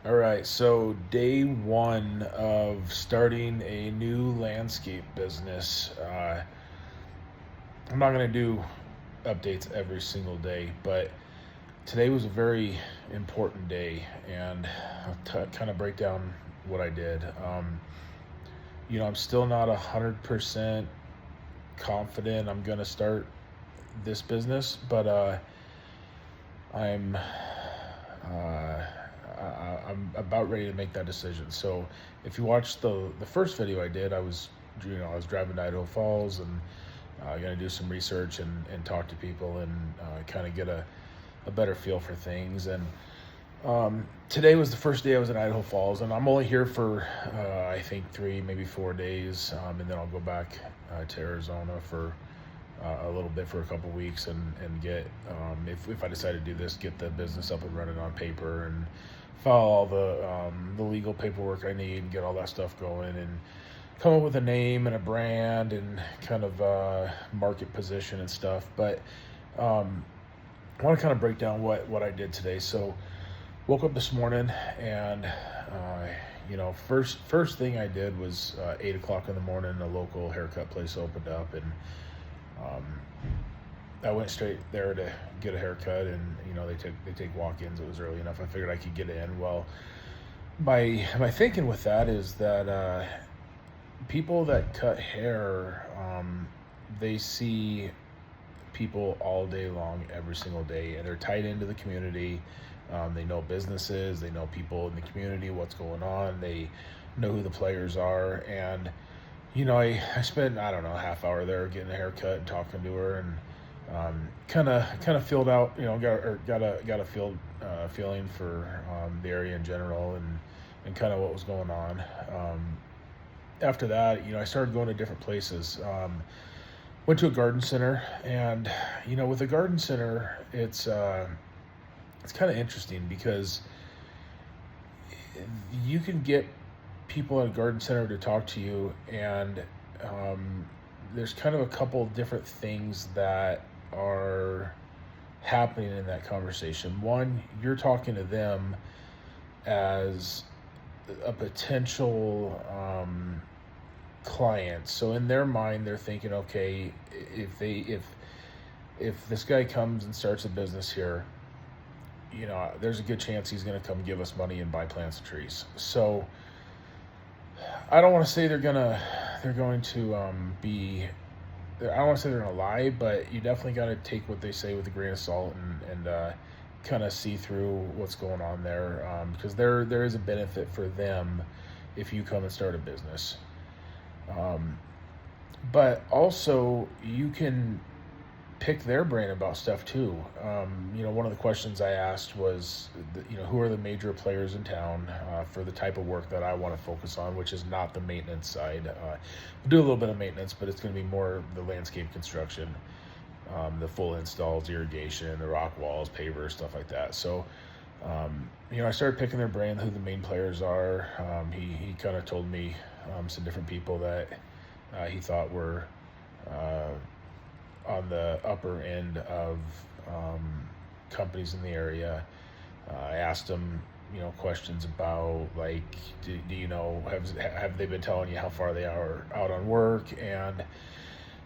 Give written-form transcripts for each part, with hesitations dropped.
All right, so day one of starting a new landscape business. I'm not going to do updates every single day, but today was a very important day, and I'll kind of break down what I did. I'm still not 100% confident I'm going to start this business, but I'm I'm about ready to make that decision. So if you watched the first video I did, I was driving to Idaho Falls and going to do some research and talk to people and kind of get a better feel for things. And today was the first day I was in Idaho Falls, and I'm only here for I think 3, maybe 4 days, and then I'll go back to Arizona for a little bit for a couple weeks and get if I decide to do this, get the business up and running on paper and file all the legal paperwork I need and get all that stuff going and come up with a name and a brand and kind of market position and stuff. But I want to kind of break down what I did today. So woke up this morning and first thing I did was 8 o'clock in the morning, a local haircut place opened up, and I went straight there to get a haircut, and they take walk-ins. It was early enough. I figured I could get in. Well, my thinking with that is that people that cut hair, they see people all day long, every single day, and they're tied into the community. They know businesses, they know people in the community, what's going on. They know who the players are, and I spent, I don't know, a half hour there getting a haircut and talking to her, and kind of filled out, got a feeling for the area in general, and kind of what was going on. After that, I started going to different places. Went to a garden center, and with a garden center, it's kind of interesting because you can get people at a garden center to talk to you, and there's kind of a couple different things that are happening in that conversation. One, you're talking to them as a potential client, so in their mind they're thinking, okay, if this guy comes and starts a business here, there's a good chance he's going to come give us money and buy plants and trees. So I don't want to say they're going to be, I don't want to say they're going to lie, but you definitely got to take what they say with a grain of salt and kind of see through what's going on there, because there is a benefit for them if you come and start a business. But also you can pick their brain about stuff too. One of the questions I asked was, who are the major players in town for the type of work that I want to focus on, which is not the maintenance side. We'll do a little bit of maintenance, but it's going to be more the landscape construction, the full installs, irrigation, the rock walls, pavers, stuff like that. So, I started picking their brain, who the main players are. He kind of told me some different people that he thought were on the upper end of companies in the area. I asked them, questions about, like, do you know, have they been telling you how far they are out on work? And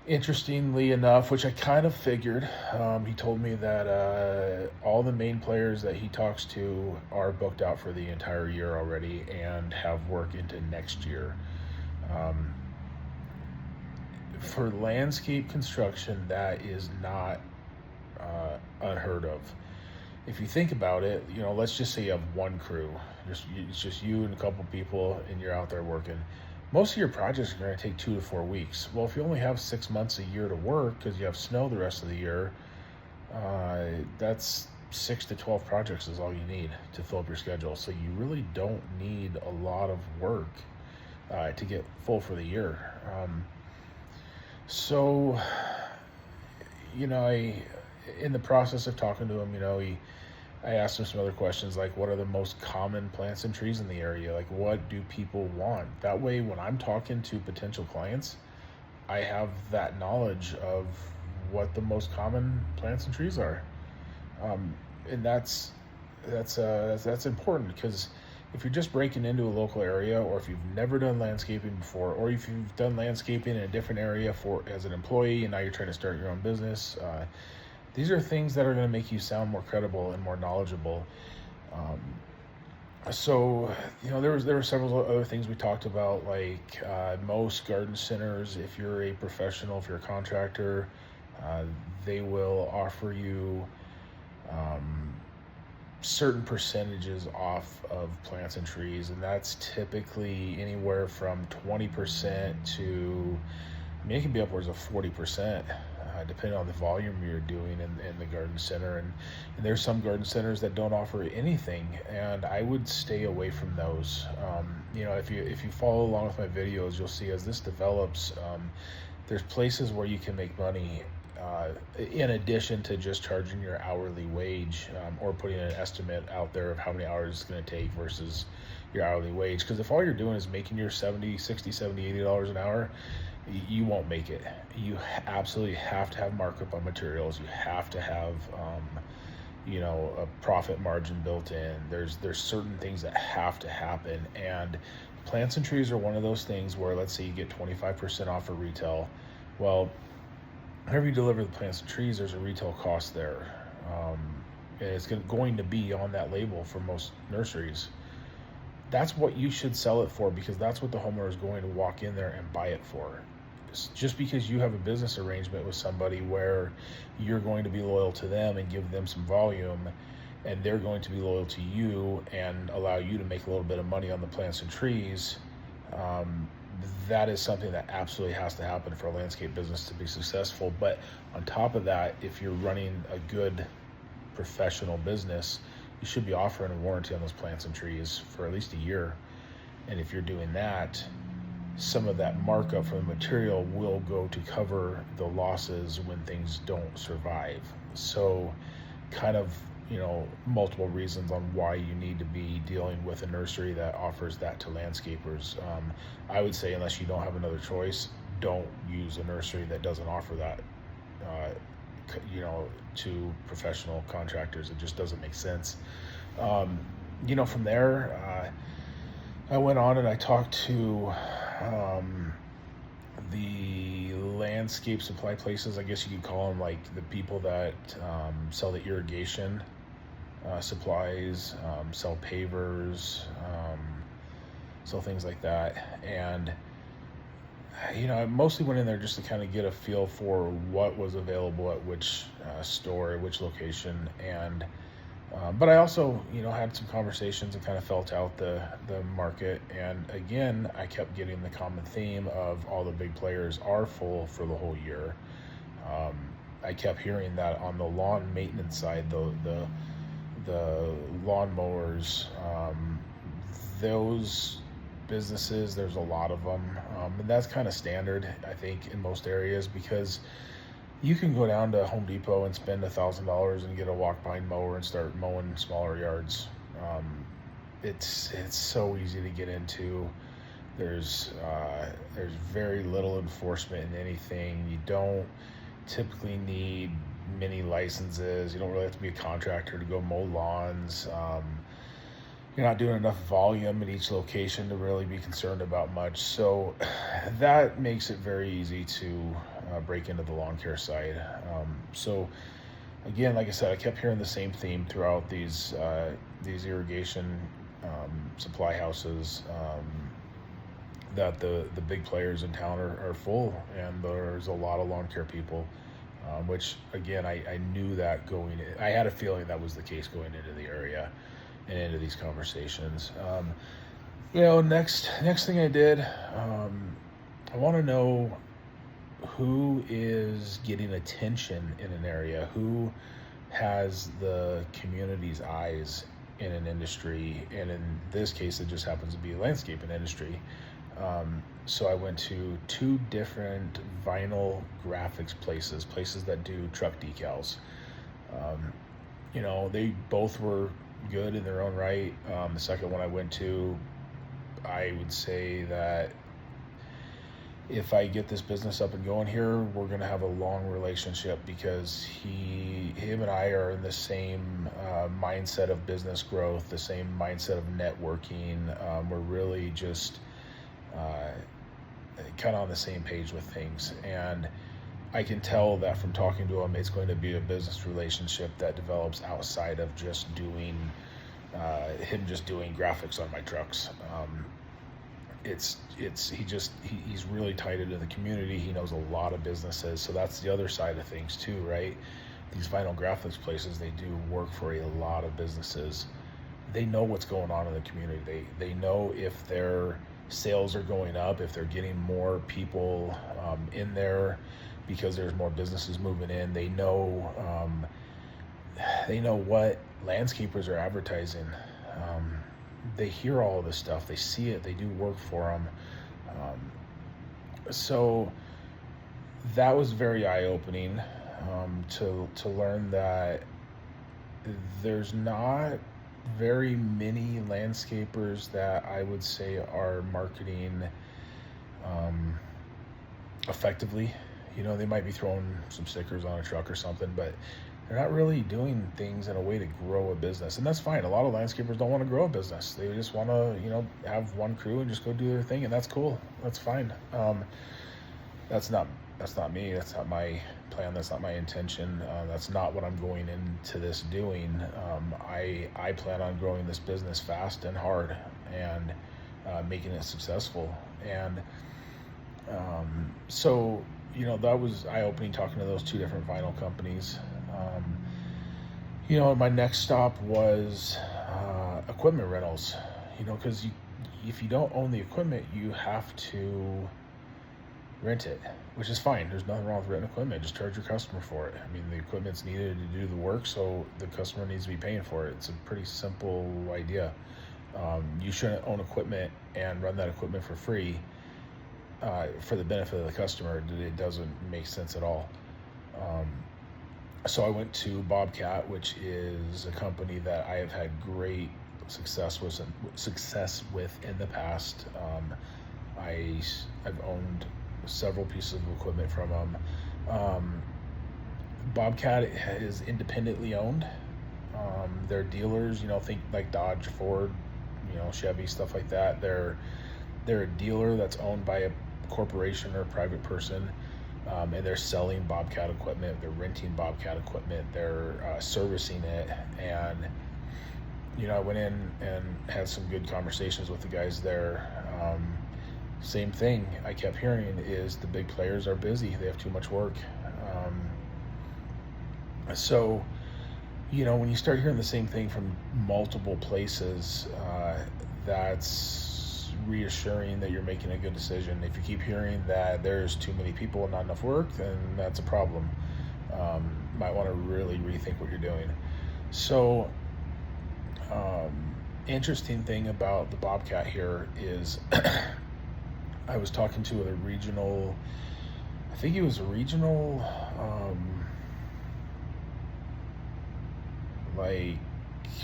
interestingly enough, which I kind of figured, he told me that all the main players that he talks to are booked out for the entire year already and have work into next year. For landscape construction, that is not unheard of. If you think about it, let's just say you have one crew, it's just you and a couple people, and you're out there working. Most of your projects are going to take 2 to 4 weeks. Well, if you only have 6 months a year to work because you have snow the rest of the year, that's 6 to 12 projects is all you need to fill up your schedule. So you really don't need a lot of work to get full for the year. So, in the process of talking to him, I asked him some other questions, like, what are the most common plants and trees in the area? Like, what do people want? That way, when I'm talking to potential clients, I have that knowledge of what the most common plants and trees are. And that's important, because if you're just breaking into a local area, or if you've never done landscaping before, or if you've done landscaping in a different area for as an employee and now you're trying to start your own business, these are things that are going to make you sound more credible and more knowledgeable. Um, so, there were several other things we talked about, like most garden centers, if you're a professional, if you're a contractor, they will offer you um, certain percentages off of plants and trees, and that's typically anywhere from 20% to, it can be upwards of 40%, depending on the volume you're doing in the garden center. And there's some garden centers that don't offer anything, and I would stay away from those. If you follow along with my videos, you'll see as this develops, there's places where you can make money in addition to just charging your hourly wage, or putting an estimate out there of how many hours it's going to take versus your hourly wage. Because if all you're doing is making your $70, $60, $70, $80 an hour, you won't make it. You absolutely have to have markup on materials. You have to have a profit margin built in. There's certain things that have to happen, and plants and trees are one of those things where, let's say you get 25% off of retail. Well, whenever you deliver the plants and trees, there's a retail cost there. And it's going to be on that label for most nurseries. That's what you should sell it for, because that's what the homeowner is going to walk in there and buy it for. Just because you have a business arrangement with somebody where you're going to be loyal to them and give them some volume, and they're going to be loyal to you and allow you to make a little bit of money on the plants and trees, that is something that absolutely has to happen for a landscape business to be successful. But on top of that, if you're running a good professional business, you should be offering a warranty on those plants and trees for at least a year. And if you're doing that, some of that markup from the material will go to cover the losses when things don't survive. So kind of, multiple reasons on why you need to be dealing with a nursery that offers that to landscapers. I would say, unless you don't have another choice, don't use a nursery that doesn't offer that, to professional contractors. It just doesn't make sense. From there, I went on and I talked to the landscape supply places, I guess you could call them, like the people that sell the irrigation supplies, sell pavers, sell things like that. And I mostly went in there just to kind of get a feel for what was available at which store, which location, and but I also, had some conversations and kind of felt out the market. And again, I kept getting the common theme of all the big players are full for the whole year. I kept hearing that on the lawn maintenance side, the lawn mowers, those businesses, there's a lot of them, and that's kind of standard, I think, in most areas, because you can go down to Home Depot and spend $1,000 and get a walk-behind mower and start mowing smaller yards. It's so easy to get into. There's very little enforcement in anything. You don't typically need many licenses. You don't really have to be a contractor to go mow lawns. You're not doing enough volume at each location to really be concerned about much. So that makes it very easy to break into the lawn care side. So again, like I said, I kept hearing the same theme throughout these irrigation supply houses, that the big players in town are full, and there's a lot of lawn care people, which again, I knew that going in. I had a feeling that was the case going into the area and into these conversations. Next thing I did, I want to know who is getting attention in an area, who has the community's eyes in an industry, and in this case, it just happens to be a landscaping industry. So I went to 2 different vinyl graphics places that do truck decals. They both were good in their own right. The second one I went to, I would say that if I get this business up and going here, we're going to have a long relationship, because him and I are in the same mindset of business growth, the same mindset of networking. We're really just kind of on the same page with things. And I can tell that from talking to him, it's going to be a business relationship that develops outside of just doing him just doing graphics on my trucks. He's really tied into the community. He knows a lot of businesses, so that's the other side of things too, right? These vinyl graphics places, they do work for a lot of businesses. They know what's going on in the community. They know if their sales are going up, if they're getting more people in there because there's more businesses moving in. They know what landscapers are advertising. They hear all of this stuff. They see it. They do work for them. So that was very eye-opening to learn that there's not very many landscapers that I would say are marketing effectively. They might be throwing some stickers on a truck or something, but they're not really doing things in a way to grow a business. And that's fine. A lot of landscapers don't want to grow a business. They just want to, have one crew and just go do their thing, and that's cool. That's fine. That's not me. That's not my plan. That's not my intention. That's not what I'm going into this doing. I plan on growing this business fast and hard and making it successful. And so, that was eye-opening talking to those two different vinyl companies. My next stop was equipment rentals, because if you don't own the equipment, you have to rent it, which is fine. There's nothing wrong with renting equipment. Just charge your customer for it. I mean, the equipment's needed to do the work, so the customer needs to be paying for it. It's a pretty simple idea. You shouldn't own equipment and run that equipment for free for the benefit of the customer. It doesn't make sense at all. So I went to Bobcat, which is a company that I have had great success with in the past. I've owned several pieces of equipment from them. Bobcat is independently owned. They're dealers, think like Dodge, Ford, Chevy, stuff like that. They're a dealer that's owned by a corporation or a private person. And they're selling Bobcat equipment, they're renting Bobcat equipment, they're servicing it. And, I went in and had some good conversations with the guys there. Same thing I kept hearing is the big players are busy, they have too much work. So, when you start hearing the same thing from multiple places, that's reassuring that you're making a good decision. If you keep hearing that there's too many people and not enough work, then that's a problem. Might want to really rethink what you're doing. So, interesting thing about the Bobcat here is I was talking to a regional, I think he was a regional,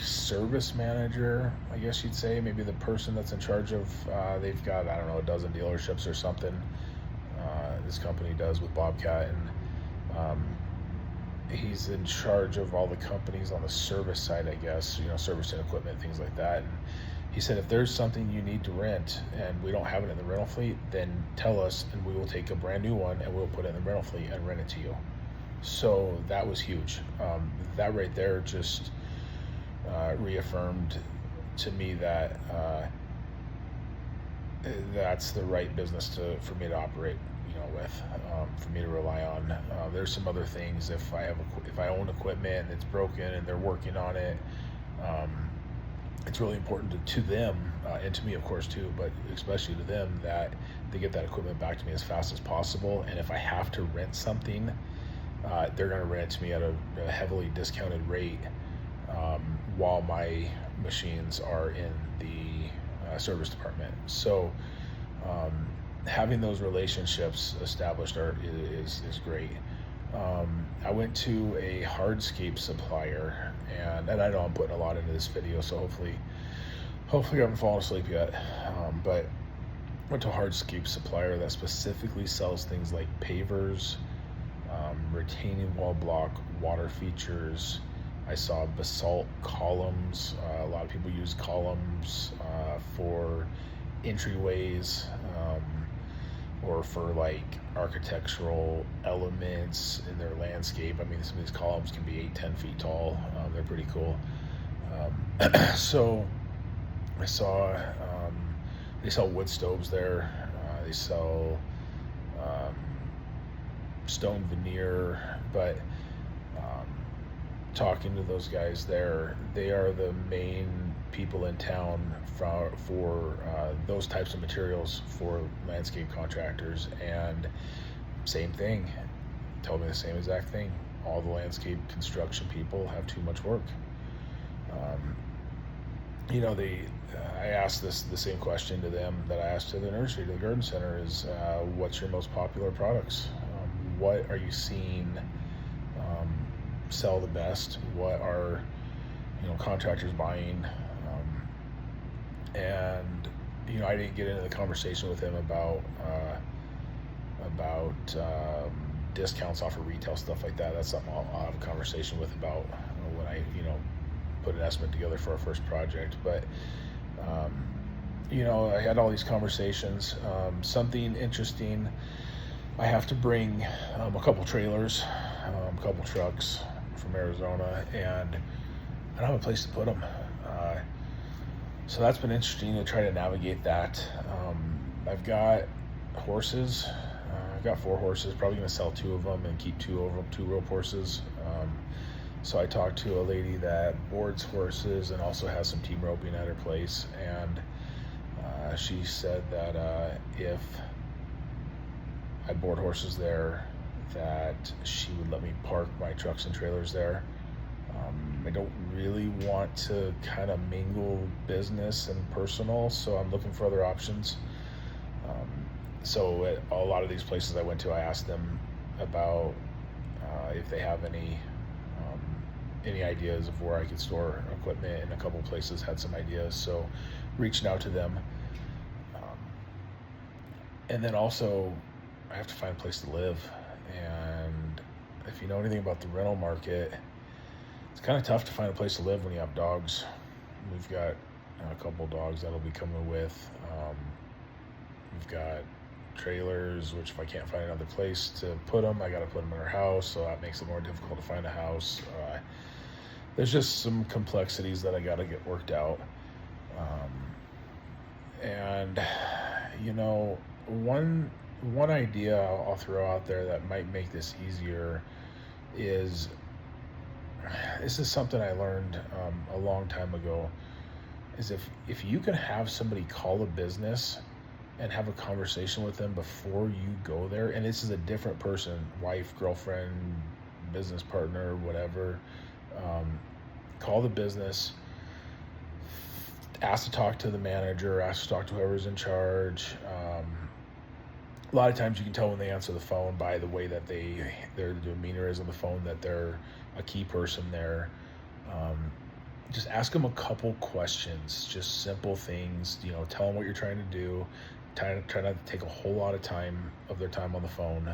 service manager, I guess you'd say, maybe the person that's in charge of, they've got, I don't know, a dozen dealerships or something, this company does with Bobcat, and he's in charge of all the companies on the service side, I guess, servicing equipment, things like that. And he said, if there's something you need to rent and we don't have it in the rental fleet, then tell us and we will take a brand new one and we'll put it in the rental fleet and rent it to you. So that was huge. That right there just reaffirmed to me that that's the right business for me to operate, with, for me to rely on. There's some other things. If I own equipment and it's broken and they're working on it, it's really important to them and to me, of course, too, but especially to them, that they get that equipment back to me as fast as possible. And if I have to rent something, they're going to rent it to me at a heavily discounted rate while my machines are in the service department. So having those relationships established is great. I went to a hardscape supplier, and I know I'm putting a lot into this video, so hopefully I haven't fallen asleep yet. But went to a hardscape supplier that specifically sells things like pavers, retaining wall block, water features. I saw basalt columns. A lot of people use columns for entryways, or for like architectural elements in their landscape. I mean, some of these columns can be 8-10 feet tall. They're pretty cool. So I saw they sell wood stoves there. They sell stone veneer, but talking to those guys there, they are the main people in town for those types of materials for landscape contractors. And same thing, told me the same exact thing. All the landscape construction people have too much work. I asked the same question to them that I asked to the nursery, to the garden center, is what's your most popular products? What are you seeing sell the best? What are contractors buying? And I didn't get into the conversation with him about discounts off of retail, stuff like that. That's something I'll have a conversation with about when I put an estimate together for our first project. But I had all these conversations. Something interesting, I have to bring a couple trailers, a couple trucks from Arizona, and I don't have a place to put them. So that's been interesting to try to navigate that. I've got horses. I've got 4 horses, probably going to sell 2 of them and keep 2 of them, 2 rope horses. So I talked to a lady that boards horses and also has some team roping at her place, and she said that if I board horses there, that she would let me park my trucks and trailers there. I don't really want to kind of mingle business and personal, so I'm looking for other options. So at a lot of these places I went to, I asked them about if they have any ideas of where I could store equipment, and a couple places had some ideas, so reaching out to them. And then also I have to find a place to live, and if you know anything about the rental market, it's kind of tough to find a place to live when you have dogs. We've got a couple dogs that'll be coming with. We've got trailers, which if I can't find another place to put them, I got to put them in our house, so that makes it more difficult to find a house. There's just some complexities that I got to get worked out. And one idea I'll throw out there that might make this easier is, this is something I learned a long time ago, is if you can have somebody call a business and have a conversation with them before you go there, and this is a different person, wife, girlfriend, business partner, whatever, call the business, ask to talk to the manager, ask to talk to whoever's in charge. A lot of times you can tell when they answer the phone by the way that their demeanor is on the phone, that they're a key person there. Just ask them a couple questions, just simple things, tell them what you're trying to do. Try not to take a whole lot of their time on the phone,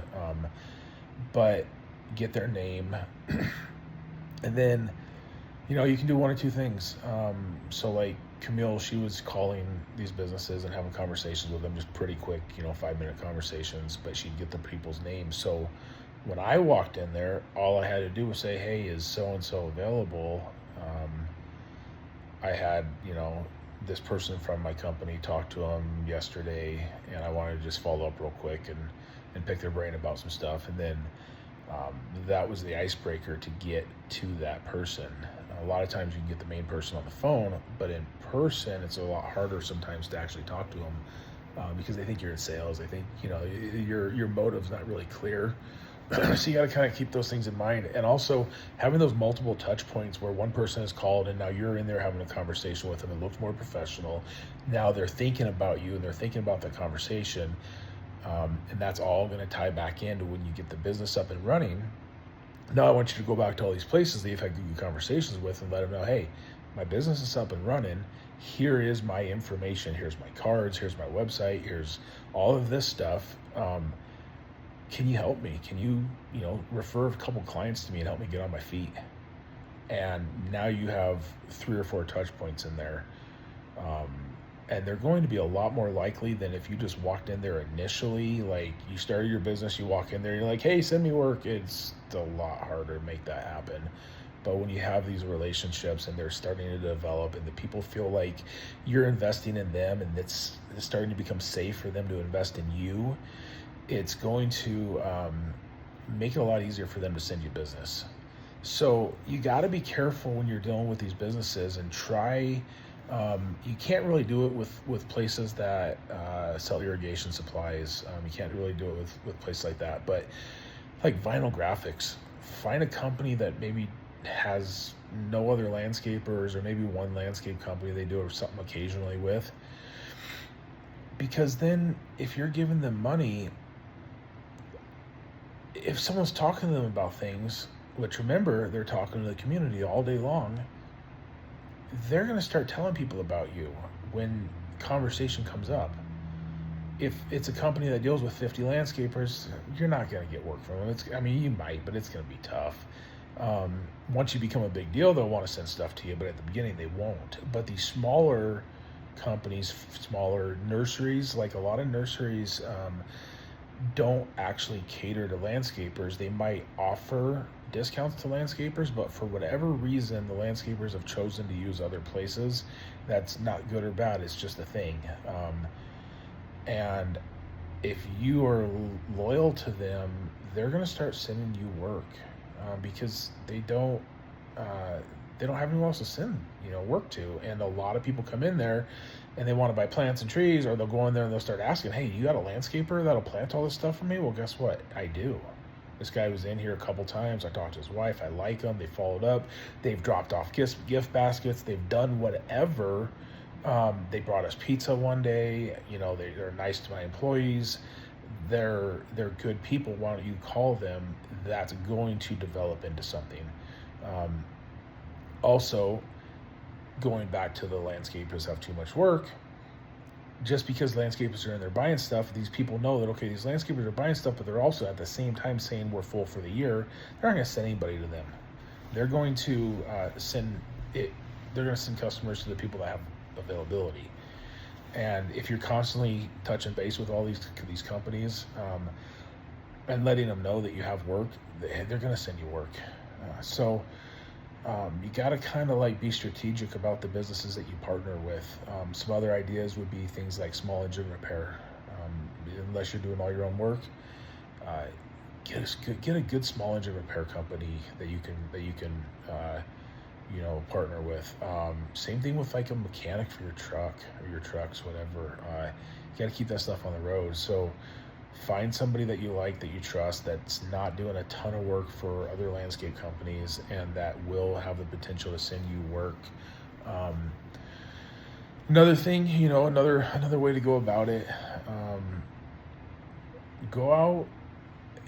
but get their name. And then, you can do one or two things. So like Camille, she was calling these businesses and having conversations with them, just pretty quick, 5-minute conversations, but she'd get the people's names. So when I walked in there, all I had to do was say, hey, is so-and-so available? I had, this person from my company talked to them yesterday, and I wanted to just follow up real quick and pick their brain about some stuff. And then that was the icebreaker to get to that person. A lot of times you can get the main person on the phone, but in person, it's a lot harder sometimes to actually talk to them because they think you're in sales. They think, your motive's not really clear. So you got to kind of keep those things in mind. And also having those multiple touch points where one person is called and now you're in there having a conversation with them, it looks more professional. Now they're thinking about you and they're thinking about the conversation. And that's all going to tie back into when you get the business up and running. Now I want you to go back to all these places that you've had good conversations with and let them know, hey, my business is up and running. Here is my information. Here's my cards. Here's my website. Here's all of this stuff. Can you help me? Can you, refer a couple clients to me and help me get on my feet? and now you have 3 or 4 touch points in there. Um, and they're going to be a lot more likely than if you just walked in there initially. Like, you started your business, you walk in there, you're like, hey, send me work. It's a lot harder to make that happen. But when you have these relationships and they're starting to develop and the people feel like you're investing in them and it's starting to become safe for them to invest in you, it's going to make it a lot easier for them to send you business. So you got to be careful when you're dealing with these businesses and try. You can't really do it with places that sell irrigation supplies. You can't really do it with places like that. But like vinyl graphics, find a company that maybe has no other landscapers, or maybe one landscape company they do something occasionally with. Because then if you're giving them money, if someone's talking to them about things, which, remember, they're talking to the community all day long, they're going to start telling people about you when conversation comes up. If it's a company that deals with 50 landscapers, you're not going to get work from them. You might, but it's going to be tough. Once you become a big deal, they'll want to send stuff to you, but at the beginning they won't. But these smaller companies, smaller nurseries, like a lot of nurseries, don't actually cater to landscapers. They might offer discounts to landscapers, but for whatever reason, the landscapers have chosen to use other places. That's not good or bad, it's just a thing. And if you are loyal to them, they're going to start sending you work, because they don't have anyone else to send work to. And a lot of people come in there and they want to buy plants and trees, or they'll go in there and they'll start asking, hey, you got a landscaper that'll plant all this stuff for me? Well, guess what? I do. This guy was in here a couple times. I talked to his wife. I like him. They followed up. They've dropped off gift baskets. They've done whatever. They brought us pizza one day. They're nice to my employees. They're good people. Why don't you call them? That's going to develop into something. Also, going back to the landscapers have too much work, just because landscapers are in there buying stuff, these people know that, okay, these landscapers are buying stuff, but they're also at the same time saying we're full for the year. They're not going to send anybody to them. They're going to send customers to the people that have availability. And if you're constantly touching base with all these companies, and letting them know that you have work, they're going to send you work. You got to kind of be strategic about the businesses that you partner with. Some other ideas would be things like small engine repair. Unless you're doing all your own work, get a good small engine repair company that you can partner with. Same thing with a mechanic for your truck or your trucks, whatever. You got to keep that stuff on the road. So find somebody that you like, that you trust, that's not doing a ton of work for other landscape companies, and that will have the potential to send you work. Another thing, another way to go about it, go out,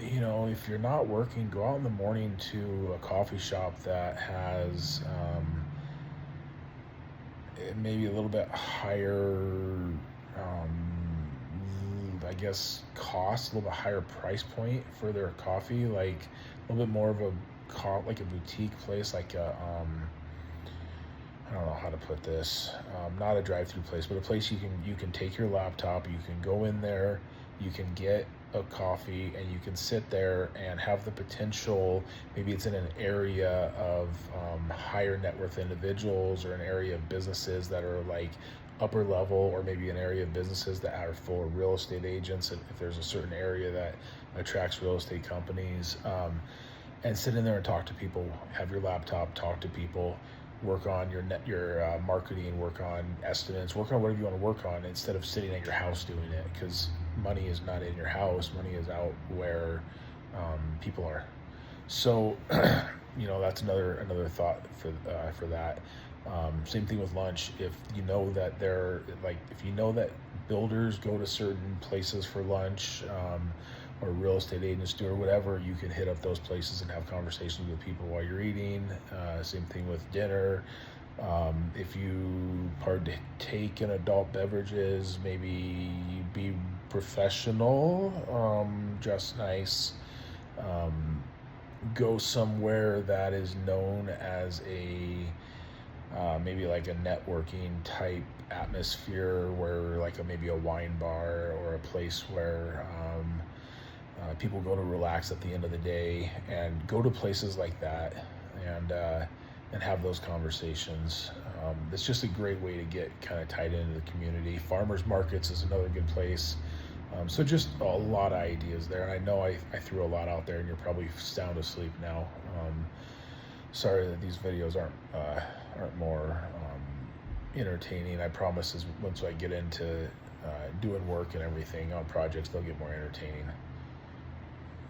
if you're not working, go out in the morning to a coffee shop that has maybe a little bit higher, cost, a little bit higher price point for their coffee, like a little bit more of a boutique place, I don't know how to put this, not a drive-through place, but a place you can take your laptop, you can go in there, you can get a coffee, and you can sit there and have the potential, maybe it's in an area of higher net worth individuals, or an area of businesses that are upper level, or maybe an area of businesses that are full of real estate agents, if there's a certain area that attracts real estate companies, and sit in there and talk to people, have your laptop, talk to people, work on your marketing, work on estimates, work on whatever you want to work on, instead of sitting at your house doing it, because money is not in your house, money is out where people are. So that's another thought for that. Same thing with lunch. If you know that builders go to certain places for lunch, or real estate agents do, or whatever, you can hit up those places and have conversations with people while you're eating. Same thing with dinner. If you partake in adult beverages, maybe be professional, dress nice, go somewhere that is known as a maybe like a networking type atmosphere, where like maybe a wine bar or a place where people go to relax at the end of the day, and go to places like that and have those conversations. It's just a great way to get kind of tied into the community. Farmers markets is another good place. So just a lot of ideas there, and I know I threw a lot out there, and you're probably sound asleep now. Sorry that these videos aren't more entertaining. I promise, as once I get into doing work and everything on projects, they'll get more entertaining.